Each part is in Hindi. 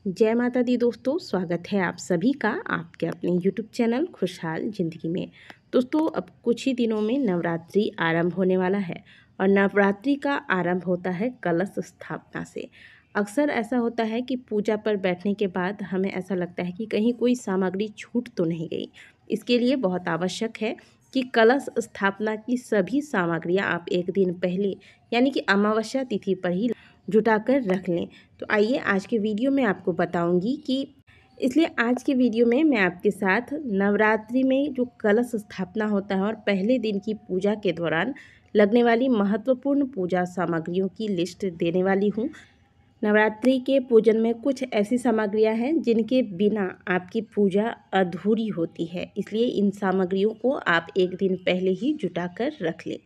जय माता दी दोस्तों, स्वागत है आप सभी का आपके अपने YouTube चैनल खुशहाल ज़िंदगी में। दोस्तों, अब कुछ ही दिनों में नवरात्रि आरंभ होने वाला है और नवरात्रि का आरंभ होता है कलश स्थापना से। अक्सर ऐसा होता है कि पूजा पर बैठने के बाद हमें ऐसा लगता है कि कहीं कोई सामग्री छूट तो नहीं गई। इसके लिए बहुत आवश्यक है कि कलश स्थापना की सभी सामग्रियाँ आप एक दिन पहले यानी कि अमावस्या तिथि पर ही जुटा कर रख लें। तो आइए आज के वीडियो में आपको बताऊंगी कि इसलिए आज के वीडियो में मैं आपके साथ नवरात्रि में जो कलश स्थापना होता है और पहले दिन की पूजा के दौरान लगने वाली महत्वपूर्ण पूजा सामग्रियों की लिस्ट देने वाली हूँ। नवरात्रि के पूजन में कुछ ऐसी सामग्रियाँ हैं जिनके बिना आपकी पूजा अधूरी होती है, इसलिए इन सामग्रियों को आप एक दिन पहले ही जुटा कर रख लें।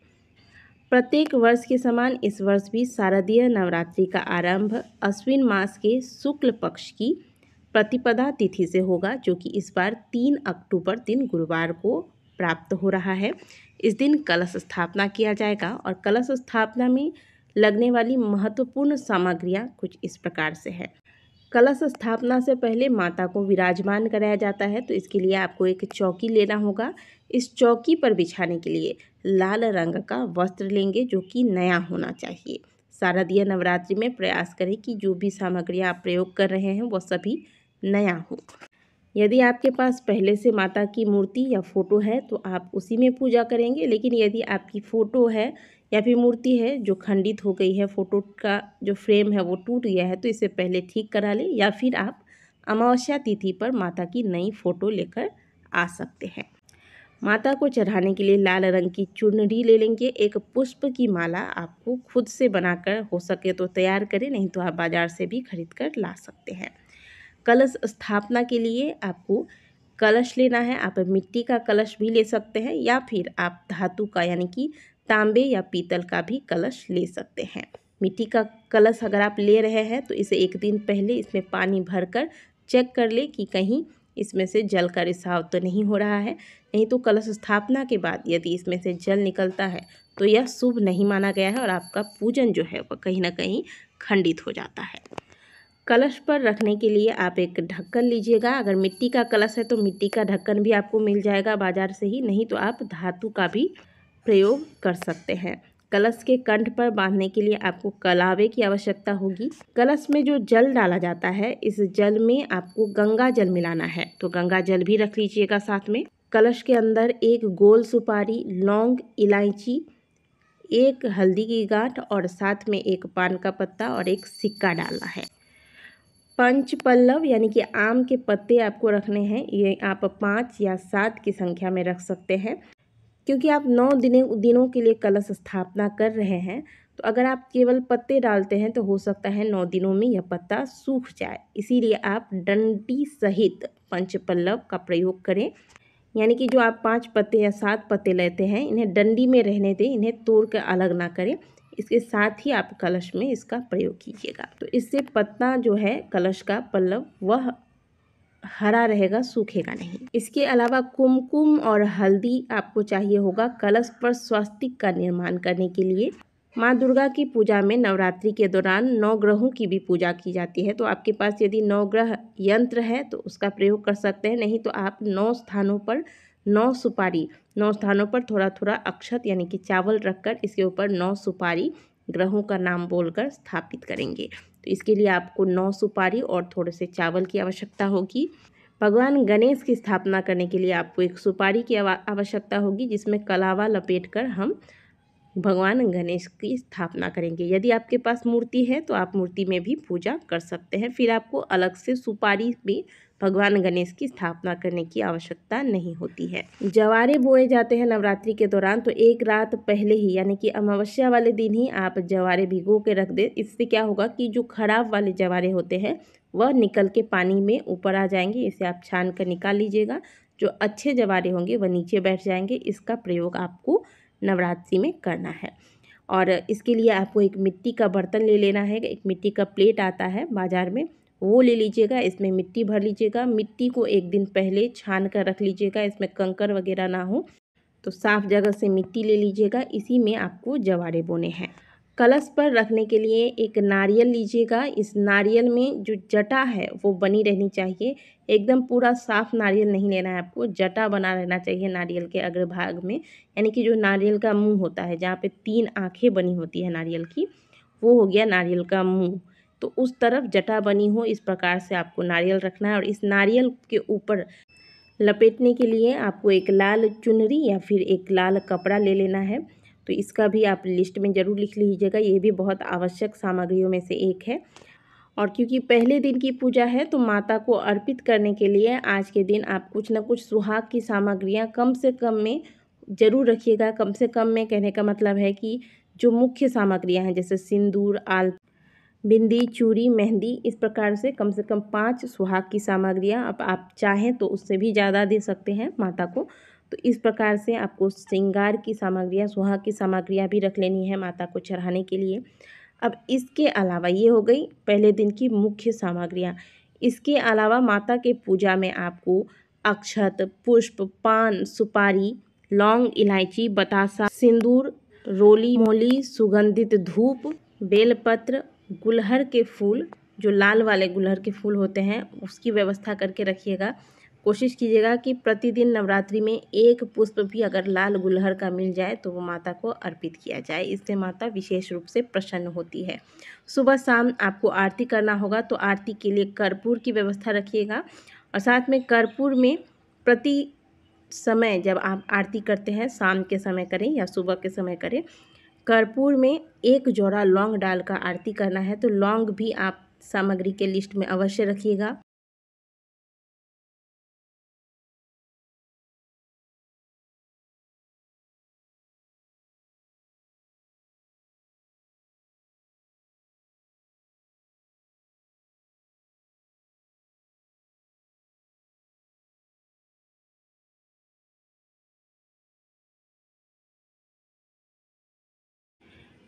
प्रत्येक वर्ष के समान इस वर्ष भी शारदीय नवरात्रि का आरंभ अश्विन मास के शुक्ल पक्ष की प्रतिपदा तिथि से होगा, जो कि इस बार 3 अक्टूबर दिन गुरुवार को प्राप्त हो रहा है। इस दिन कलश स्थापना किया जाएगा और कलश स्थापना में लगने वाली महत्वपूर्ण सामग्रियां कुछ इस प्रकार से है। कलश स्थापना से पहले माता को विराजमान कराया जाता है, तो इसके लिए आपको एक चौकी लेना होगा। इस चौकी पर बिछाने के लिए लाल रंग का वस्त्र लेंगे जो कि नया होना चाहिए। शारदीय नवरात्रि में प्रयास करें कि जो भी सामग्रियां आप प्रयोग कर रहे हैं वो सभी नया हो। यदि आपके पास पहले से माता की मूर्ति या फोटो है तो आप उसी में पूजा करेंगे, लेकिन यदि आपकी फ़ोटो है या फिर मूर्ति है जो खंडित हो गई है, फ़ोटो का जो फ्रेम है वो टूट गया है, तो इसे पहले ठीक करा लें, या फिर आप अमावस्या तिथि पर माता की नई फ़ोटो लेकर आ सकते हैं। माता को चढ़ाने के लिए लाल रंग की चुनरी ले लेंगे। एक पुष्प की माला आपको खुद से बनाकर हो सके तो तैयार करें, नहीं तो आप बाज़ार से भी खरीद कर ला सकते हैं। कलश स्थापना के लिए आपको कलश लेना है। आप मिट्टी का कलश भी ले सकते हैं या फिर आप धातु का यानी कि तांबे या पीतल का भी कलश ले सकते हैं। मिट्टी का कलश अगर आप ले रहे हैं तो इसे एक दिन पहले इसमें पानी भरकर चेक कर ले कि कहीं इसमें से जल का रिसाव तो नहीं हो रहा है। नहीं तो कलश स्थापना के बाद यदि इसमें से जल निकलता है तो यह शुभ नहीं माना गया है और आपका पूजन जो है वह कहीं ना कहीं खंडित हो जाता है। कलश पर रखने के लिए आप एक ढक्कन लीजिएगा। अगर मिट्टी का कलश है तो मिट्टी का ढक्कन भी आपको मिल जाएगा बाजार से ही, नहीं तो आप धातु का भी प्रयोग कर सकते हैं। कलश के कंठ पर बांधने के लिए आपको कलावे की आवश्यकता होगी। कलश में जो जल डाला जाता है, इस जल में आपको गंगा जल मिलाना है, तो गंगा जल भी रख लीजिएगा साथ में। कलश के अंदर एक गोल सुपारी, लौंग, इलायची, एक हल्दी की गांठ और साथ में एक पान का पत्ता और एक सिक्का डालना है। पंच पल्लव यानी कि आम के पत्ते आपको रखने हैं। ये आप 5 या 7 की संख्या में रख सकते हैं, क्योंकि आप 9 दिनों के लिए कलश स्थापना कर रहे हैं। तो अगर आप केवल पत्ते डालते हैं तो हो सकता है 9 दिनों में यह पत्ता सूख जाए, इसीलिए आप डंडी सहित पंच पल्लव का प्रयोग करें। यानी कि जो आप 5 पत्ते या 7 पत्ते लेते हैं, इन्हें डंडी में रहने दें, इन्हें तोड़ कर अलग ना करें। इसके साथ ही आप कलश में इसका प्रयोग कीजिएगा, तो इससे पत्ता जो है कलश का पल्लव वह हरा रहेगा, सूखेगा नहीं। इसके अलावा कुमकुम और हल्दी आपको चाहिए होगा कलश पर स्वस्तिक का निर्माण करने के लिए। माँ दुर्गा की पूजा में नवरात्रि के दौरान 9 ग्रहों की भी पूजा की जाती है, तो आपके पास यदि 9 ग्रह यंत्र है तो उसका प्रयोग कर सकते हैं, नहीं तो आप 9 स्थानों पर 9 सुपारी, 9 स्थानों पर थोड़ा थोड़ा अक्षत यानी कि चावल रखकर इसके ऊपर 9 सुपारी ग्रहों का नाम बोलकर स्थापित करेंगे। तो इसके लिए आपको 9 सुपारी और थोड़े से चावल की आवश्यकता होगी। भगवान गणेश की स्थापना करने के लिए आपको एक सुपारी की आवश्यकता होगी, जिसमें कलावा लपेटकर हम भगवान गणेश की स्थापना करेंगे। यदि आपके पास मूर्ति है तो आप मूर्ति में भी पूजा कर सकते हैं, फिर आपको अलग से सुपारी में भगवान गणेश की स्थापना करने की आवश्यकता नहीं होती है। जवारे बोए जाते हैं नवरात्रि के दौरान, तो एक रात पहले ही यानी कि अमावस्या वाले दिन ही आप जवारे भिगो के रख दें। इससे क्या होगा कि जो खराब वाले जवारे होते हैं वह निकल के पानी में ऊपर आ जाएंगे। इसे आप छान कर निकाल लीजिएगा। जो अच्छे जवारे होंगे वह नीचे बैठ जाएंगे। इसका प्रयोग आपको नवरात्रि में करना है। और इसके लिए आपको एक मिट्टी का बर्तन ले लेना है। एक मिट्टी का प्लेट आता है बाज़ार में, वो ले लीजिएगा। इसमें मिट्टी भर लीजिएगा। मिट्टी को एक दिन पहले छान कर रख लीजिएगा, इसमें कंकर वगैरह ना हो, तो साफ़ जगह से मिट्टी ले लीजिएगा। इसी में आपको जवारे बोने हैं। कलश पर रखने के लिए एक नारियल लीजिएगा। इस नारियल में जो जटा है वो बनी रहनी चाहिए। एकदम पूरा साफ नारियल नहीं लेना है आपको, जटा बना रहना चाहिए नारियल के अग्रभाग में, यानी कि जो नारियल का मुंह होता है जहाँ पे 3 आँखें बनी होती है नारियल की, वो हो गया नारियल का मुंह। तो उस तरफ जटा बनी हो इस प्रकार से आपको नारियल रखना है। और इस नारियल के ऊपर लपेटने के लिए आपको एक लाल चुनरी या फिर एक लाल कपड़ा ले लेना है। तो इसका भी आप लिस्ट में ज़रूर लिख लीजिएगा, ये भी बहुत आवश्यक सामग्रियों में से एक है। और क्योंकि पहले दिन की पूजा है तो माता को अर्पित करने के लिए आज के दिन आप कुछ ना कुछ सुहाग की सामग्रियां कम से कम में ज़रूर रखिएगा। कम से कम में कहने का मतलब है कि जो मुख्य सामग्रियां हैं जैसे सिंदूर, आल, बिंदी, चूड़ी, मेहंदी, इस प्रकार से कम 5 सुहाग की सामग्रियां, अब आप चाहें तो उससे भी ज़्यादा दे सकते हैं माता को। तो इस प्रकार से आपको श्रृंगार की सामग्रियां, सुहाग की सामग्रियां भी रख लेनी है माता को चढ़ाने के लिए। अब इसके अलावा ये हो गई पहले दिन की मुख्य सामग्रियां। इसके अलावा माता के पूजा में आपको अक्षत, पुष्प, पान, सुपारी, लौंग, इलायची, बतासा, सिंदूर, रोली मोली, सुगंधित धूप, बेलपत्र, गुलहर के फूल, जो लाल वाले गुलहर के फूल होते हैं उसकी व्यवस्था करके रखिएगा। कोशिश कीजिएगा कि प्रतिदिन नवरात्रि में एक पुष्प भी अगर लाल गुलहर का मिल जाए तो वो माता को अर्पित किया जाए, इससे माता विशेष रूप से प्रसन्न होती है। सुबह शाम आपको आरती करना होगा तो आरती के लिए कर्पूर की व्यवस्था रखिएगा। और साथ में कर्पूर में प्रति समय जब आप आरती करते हैं, शाम के समय करें या सुबह के समय करें, कर्पूर में 1 जोड़ा लौंग डालकर आरती करना है। तो लौंग भी आप सामग्री के लिस्ट में अवश्य रखिएगा।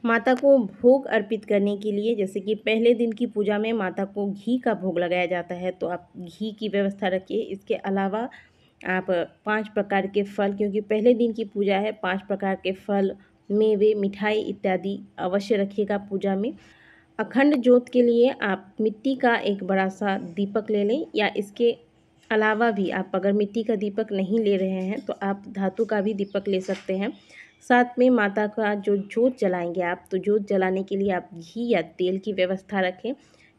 माता को भोग अर्पित करने के लिए जैसे कि पहले दिन की पूजा में माता को घी का भोग लगाया जाता है तो आप घी की व्यवस्था रखिए। इसके अलावा आप 5 प्रकार के फल, क्योंकि पहले दिन की पूजा है, 5 प्रकार के फल, मेवे, मिठाई इत्यादि अवश्य रखिएगा पूजा में। अखंड ज्योत के लिए आप मिट्टी का एक बड़ा सा दीपक ले लें, या इसके अलावा भी आप अगर मिट्टी का दीपक नहीं ले रहे हैं तो आप धातु का भी दीपक ले सकते हैं। साथ में माता का जो ज्योत जलाएंगे आप, तो ज्योत जलाने के लिए आप घी या तेल की व्यवस्था रखें।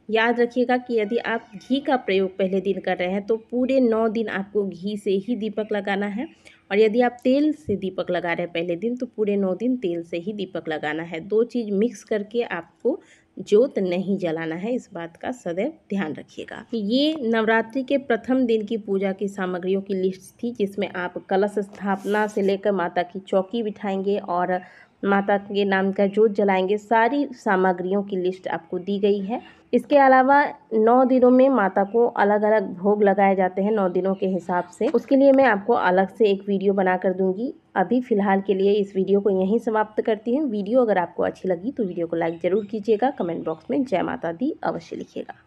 याद रखिएगा कि यदि आप घी का प्रयोग पहले दिन कर रहे हैं तो पूरे 9 दिन आपको घी से ही दीपक लगाना है, और यदि आप तेल से दीपक लगा रहे हैं पहले दिन तो पूरे 9 दिन तेल से ही दीपक लगाना है। 2 चीज़ मिक्स करके आपको ज्योत नहीं जलाना है, इस बात का सदैव ध्यान रखिएगा। ये नवरात्रि के प्रथम दिन की पूजा की सामग्रियों की लिस्ट थी, जिसमें आप कलश स्थापना से लेकर माता की चौकी बिठाएंगे और माता के नाम का ज्योत जलाएंगे, सारी सामग्रियों की लिस्ट आपको दी गई है। इसके अलावा 9 दिनों में माता को अलग अलग भोग लगाए जाते हैं 9 दिनों के हिसाब से, उसके लिए मैं आपको अलग से एक वीडियो बना कर दूंगी। अभी फ़िलहाल के लिए इस वीडियो को यहीं समाप्त करती हूँ। वीडियो अगर आपको अच्छी लगी तो वीडियो को लाइक ज़रूर कीजिएगा, कमेंट बॉक्स में जय माता दी अवश्य लिखिएगा।